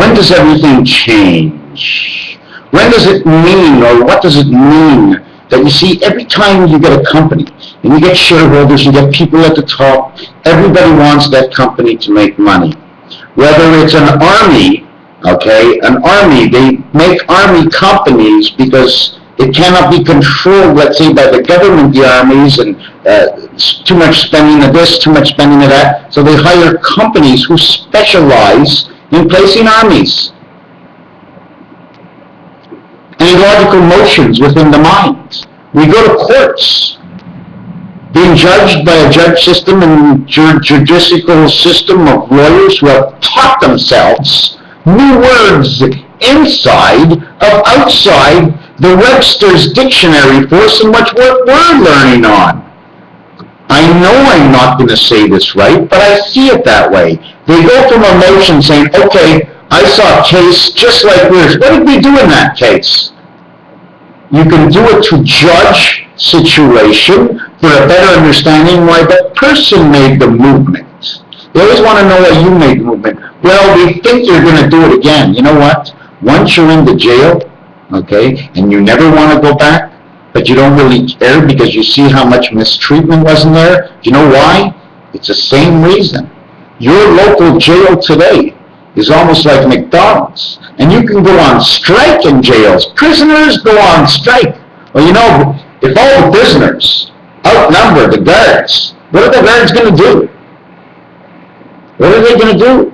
When does everything change? When does it mean, or what does it mean that you see every time you get a company and you get shareholders, you get people at the top, everybody wants that company to make money. Whether it's an army, okay, an army, they make army companies because it cannot be controlled, let's say, by the government, the armies, and too much spending of this, too much spending of that. So they hire companies who specialize in placing armies. And illogical motions within the mind. We go to courts, being judged by a judge system and judicial system of lawyers who have taught themselves new words inside of outside the Webster's dictionary force and much what we're learning on. I know I'm not going to say this right, but I see it that way. They go from emotion saying, okay, I saw a case just like yours. What did we do in that case? You can do it to judge situation for a better understanding why the person made the movement. They always want to know why you made the movement. Well, we think you're going to do it again. You know what? Once you're in the jail, okay, and you never want to go back, but you don't really care because you see how much mistreatment wasn't there. Do you know why? It's the same reason. Your local jail today is almost like McDonald's. And you can go on strike in jails. Prisoners go on strike. Well, you know, if all the prisoners outnumber the guards, what are the guards going to do? What are they going to do?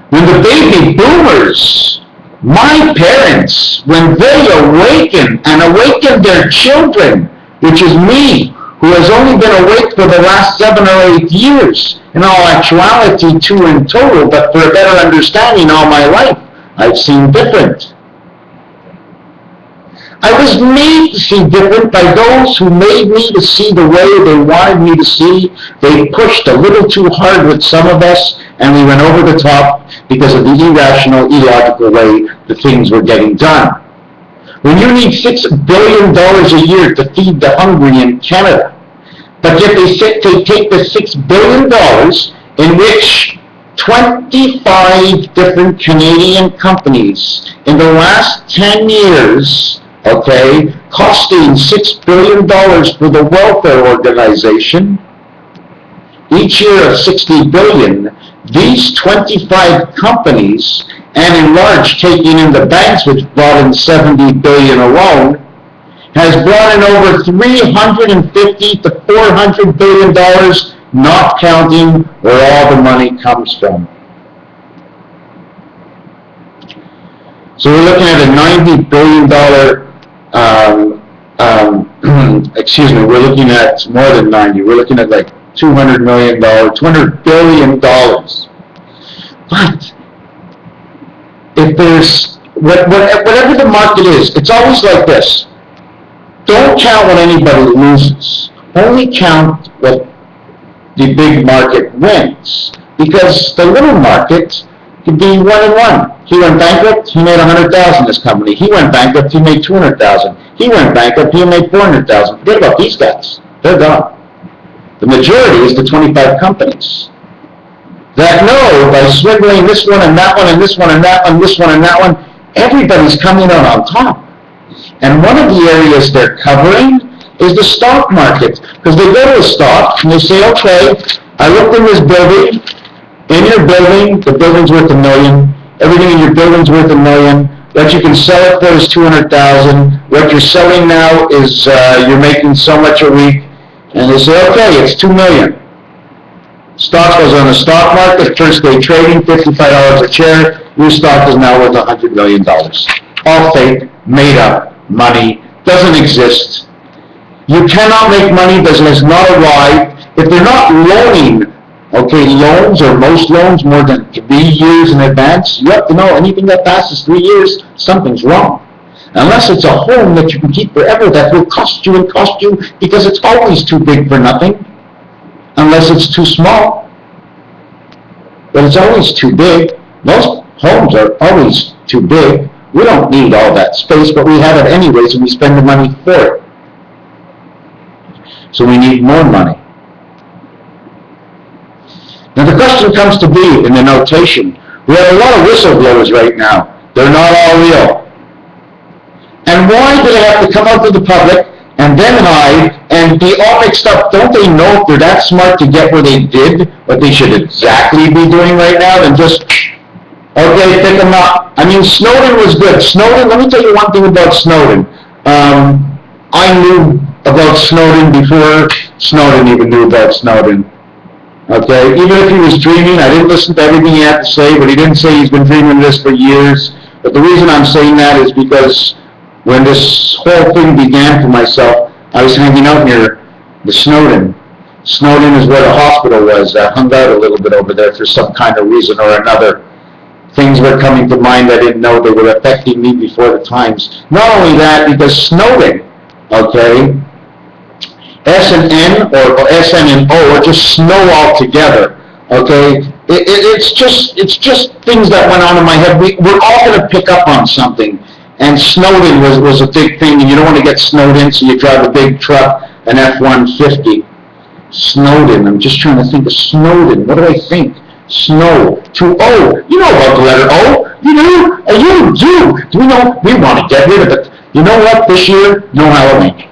When the baby boomers, my parents, when they awaken and awaken their children, which is me, who has only been awake for the last 7 or 8 years, in all actuality 2 in total, but for a better understanding all my life, I've seen different. I was made to see different by those who made me to see the way they wanted me to see. They pushed a little too hard with some of us, and we went over the top because of the irrational, illogical way the things were getting done. When you need $6 billion a year to feed the hungry in Canada, but yet they take the $6 billion in which 25 different Canadian companies in the last 10 years, okay, costing $6 billion for the welfare organization, each year of $60 billion, these 25 companies, and in large taking in the banks, which brought in $70 billion alone, has brought in over $350 to $400 billion, not counting where all the money comes from. So we're looking at a $90 billion, we're looking at more than 90. We're looking at like $200 million, $200 billion. But if there's, whatever the market is, it's always like this. Don't count what anybody loses. Only count what the big market wins. Because the little market could be 1 and 1. He went bankrupt, he made $100,000 this company. He went bankrupt, he made $200,000. He went bankrupt, he made $400,000. Forget about these guys. They're gone. The majority is the 25 companies that know by swindling this one and that one and this one and that one, this one and that one, everybody's coming out on top. And one of the areas they're covering is the stock market. Because they go to a stock and they say, okay, I looked in this building. In your building, the building's worth $1 million. Everything in your building's worth $1 million. What you can sell it for is $200,000. What you're selling now is you're making so much a week. And they say, okay, it's $2 million. Stock goes on the stock market, first day trading, $55 a share. Your stock is now worth $100 million. All fake, made up money, doesn't exist. You cannot make money that has not arrived. If they're not loaning, okay, loans or most loans more than 3 years in advance, you have to know anything that passes 3 years, something's wrong. Unless it's a home that you can keep forever that will cost you and cost you because it's always too big for nothing. Unless it's too small. But it's always too big. Most homes are always too big. We don't need all that space, but we have it anyways, and we spend the money for it. So we need more money. Now the question person comes to be in the notation. We have a lot of whistleblowers right now. They're not all real. And why do they have to come out to the public and then hide and be all mixed up? Don't they know if they're that smart to get where they did, what they should exactly be doing right now, than just, okay, pick them up? I mean, Snowden was good. Snowden, let me tell you one thing about Snowden. I knew about Snowden before Snowden even knew about Snowden. Okay, even if he was dreaming, I didn't listen to everything he had to say, but he didn't say he's been dreaming this for years. But the reason I'm saying that is because when this whole thing began for myself, I was hanging out near the Snowden. Snowden is where the hospital was. I hung out a little bit over there for some kind of reason or another. Things were coming to mind I didn't know. They were affecting me before the times. Not only that, because Snowden, okay, S and N or SN and O are just snow all together, okay? It's just things that went on in my head. We're all going to pick up on something. And Snowden was a big thing, and you don't want to get snowed in, so you drive a big truck, an F-150. Snowden, I'm just trying to think of Snowden. What do I think? Snow, to O. You know about the letter O. You do? You do. Do we know? We want to get rid of it. You know what? This year, no Halloween.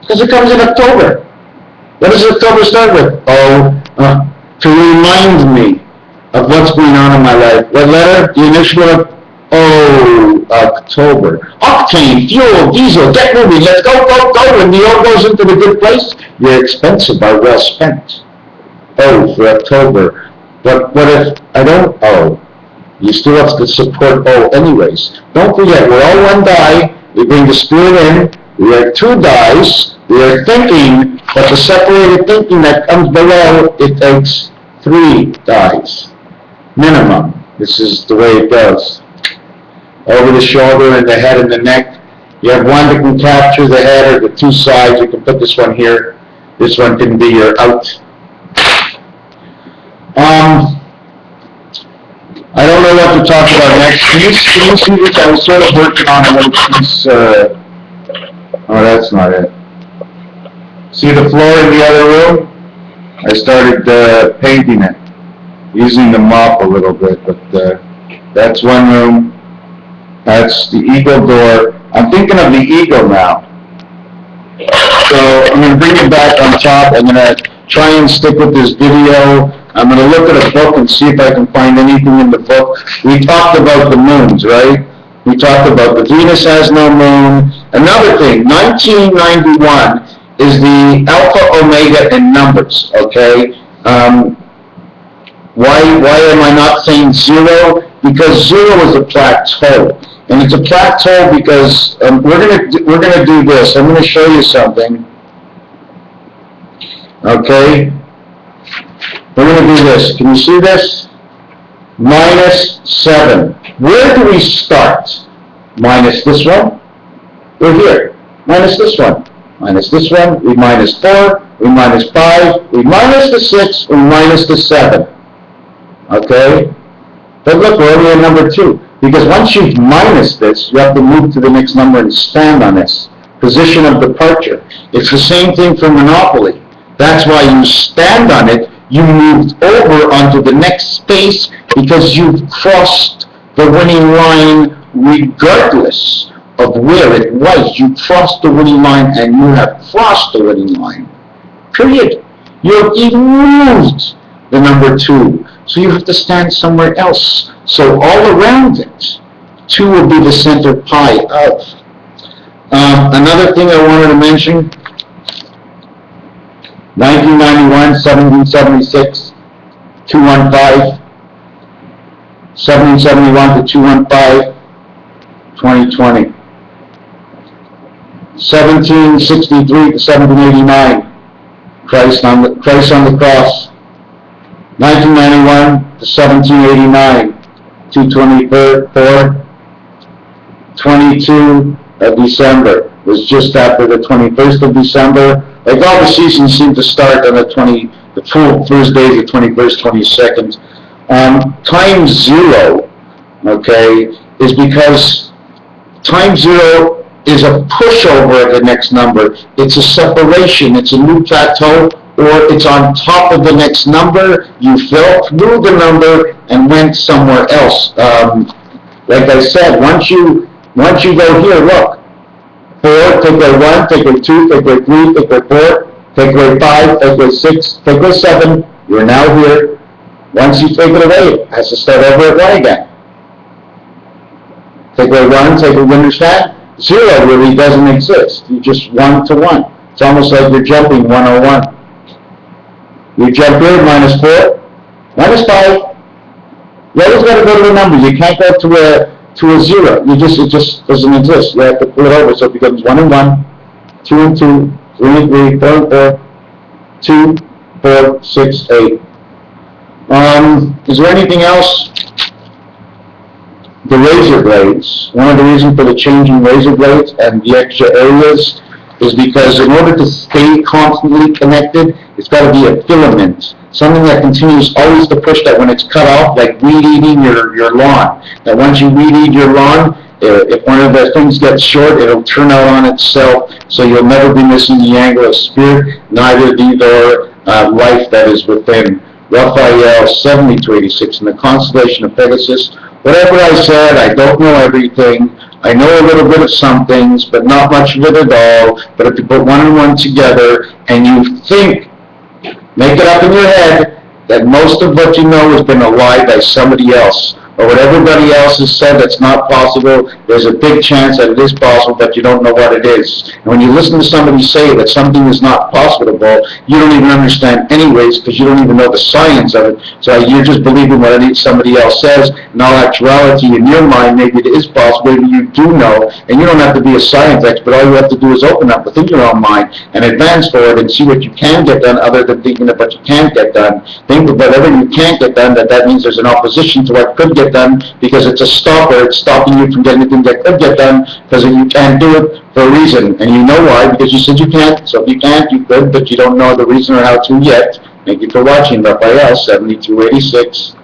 Because it comes in October. What does October start with? O, to remind me of what's going on in my life. What letter? The initial of O, October. Octane, fuel, diesel, get moving, let's go, go, go. When the O goes into the good place, your expenses are well spent. O for October. But what if I don't O? You still have to support O anyways. Don't forget, we're all one die. We bring the spirit in. We are two dies. We are thinking, but the separated thinking that comes below, it takes 3 dies. Minimum. This is the way it goes. Over the shoulder and the head and the neck. You have one that can capture the head or the 2 sides. You can put this one here. This one can be your out. I don't know what to talk about next. Can you see this? I was sort of working on a little piece. Oh, that's not it. See the floor in the other room? I started painting it, using the mop a little bit, but that's one room. That's the eagle door. I'm thinking of the eagle now. So I'm going to bring it back on top. I'm going to try and stick with this video. I'm going to look at a book and see if I can find anything in the book. We talked about the moons, right? We talked about the Venus has no moon. Another thing, 1991 is the Alpha Omega in numbers, okay? Why am I not saying 0? Because 0 is a plateau. And it's a plateau because we're gonna do this. I'm gonna show you something. Okay? We're gonna do this. Can you see this? -7. Where do we start? Minus this one. We're here. Minus this one. Minus this one. We minus 4. We minus 5. We minus the 6. We minus the 7. Okay? But look, we're only at number 2. Because once you've minus this, you have to move to the next number and stand on this. Position of departure. It's the same thing for Monopoly. That's why you stand on it. You moved over onto the next space because you've crossed the winning line regardless of where it was. You crossed the winning line and you have crossed the winning line. Period. You've even moved the number 2. So you have to stand somewhere else. So all around it, 2 will be the center pi of. Another thing I wanted to mention, 1991, 1776, 215, 1771 to 215, 2020. 1763 to 1789, Christ on the cross. 1991 to 1789, 224, 22 of December was just after the 21st of December. Like all the seasons seem to start on the full first days of 21st, 22nd. Time 0, okay, is because time 0 is a pushover of the next number. It's a separation. It's a new plateau or it's on top of the next number, you fell through the number and went somewhere else. Like I said, once you go here, look, 4, take away 1, take away 2, take away 3, take away 4, take away 5, take away 6, take away 7, you're now here. Once you take it away, it has to start over at 1 again. Take away 1, take away, understand? 0 really doesn't exist. You just 1 to 1. It's almost like you're jumping 101. You jump here, -4, -5. You always got to go to the numbers. You can't go to a 0. It just doesn't exist. You have to pull it over, so it becomes 1 and 1, 2 and 2, 3 and 3, 4 and 4, 2, 4, 6, 8. Is there anything else? The razor blades. One of the reasons for the change in razor blades and the extra areas is because in order to stay constantly connected, it's got to be a filament. Something that continues always to push that when it's cut off, like weed eating your lawn. That once you weed eat your lawn, if one of the things gets short, it'll turn out on itself, so you'll never be missing the angle of spirit, neither the life that is within. Raphael 70 to 86 in the constellation of Pegasus. Whatever I said, I don't know everything. I know a little bit of some things, but not much of it at all. But if you put 1 and 1 together and you think, make it up in your head, that most of what you know has been a lie by somebody else, or what everybody else has said that's not possible, there's a big chance that it is possible, but you don't know what it is. And when you listen to somebody say that something is not possible, you don't even understand anyways, because you don't even know the science of it. So you're just believing what somebody else says. In all actuality, in your mind, maybe it is possible, maybe you do know, and you don't have to be a science expert. All you have to do is open up within your own mind and advance forward and see what you can get done other than thinking of what you can't get done. Think of whatever you can't get done, that means there's an opposition to what could get done, because it's a stopper. It's stopping you from getting anything that could get done, because you can't do it for a reason. And you know why, because you said you can't. So if you can't, you could, but you don't know the reason or how to yet. Thank you for watching. Raphael 7286.